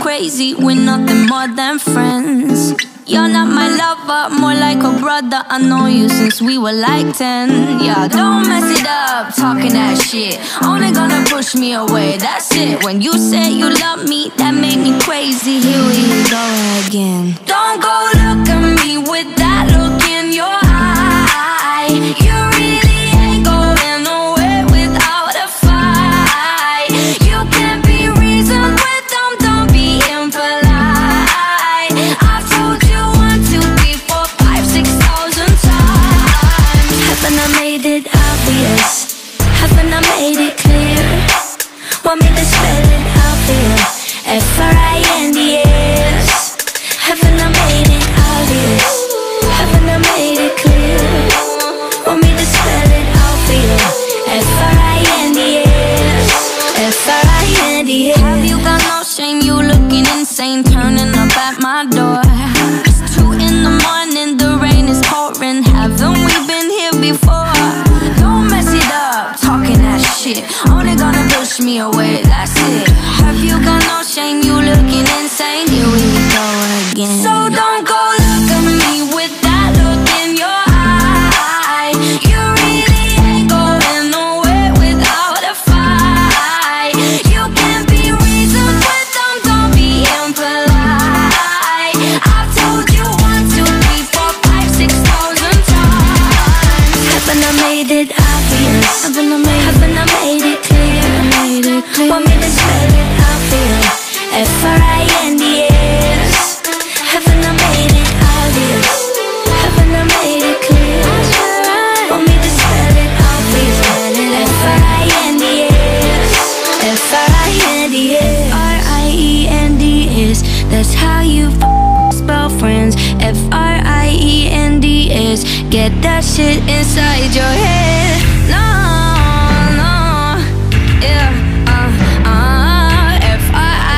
crazy, we're nothing more than friends. You're not my lover, more like a brother. I know you since we were like 10. Yeah, don't mess it up, talking that shit. Only gonna push me away, that's it. When you said you love me, that made me crazy. Here we go again. Don't go look at me with that look in your eye. You really ain't going nowhere without a fight. You can't be reasoned with them, don't be impolite. I've told you 1, 2, 3, 4, 5, 6,000 times. Haven't I made it obvious? Haven't I made it clear? Want me to spell it out for you? F-R-I-N-D-S. Haven't I made it obvious? Haven't I made it clear? Want me to spell it out for you? F-R-I-N-D-S. F-R-I-N-D-S. Have you got no shame? You looking insane, turning up at my door. It's 2 in the morning, the rain is pouring. Haven't we been here before? Don't mess it up, talking that shit. Only gonna push me away, that's it. Have you got no shame? You looking insane. Here we go again. So don't go look at me with that look in your eye. You really ain't going nowhere without a fight. You can't be reasoned with them, don't be impolite. I've told you 1, 2, 3, 4, 5, 6,000 times. Haven't I made it obvious? Haven't I made it clear? Want me to spell it out for you? F-R-I-N-D-S. Haven't I made it obvious? Haven't I made it clear? Want me to spell it out for you? F-R-I-N-D-S. F-R-I-N-D-S. R-I-E-N-D-S. That's how you spell friends. F-R-I-E-N-D-S. Get that shit inside your head. No, no, yeah, F-R-I-E-N-D-S.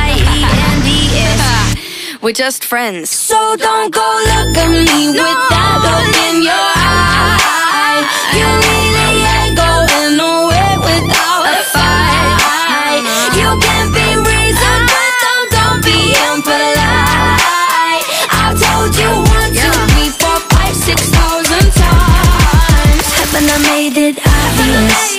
We're just friends. So don't go look at me with that look in your eye. You really ain't going nowhere without a fight. You can't be reasoned with them, don't be impolite. I've told you 1, 2, 3, 4, 5, 6,000 times. Haven't I made it obvious?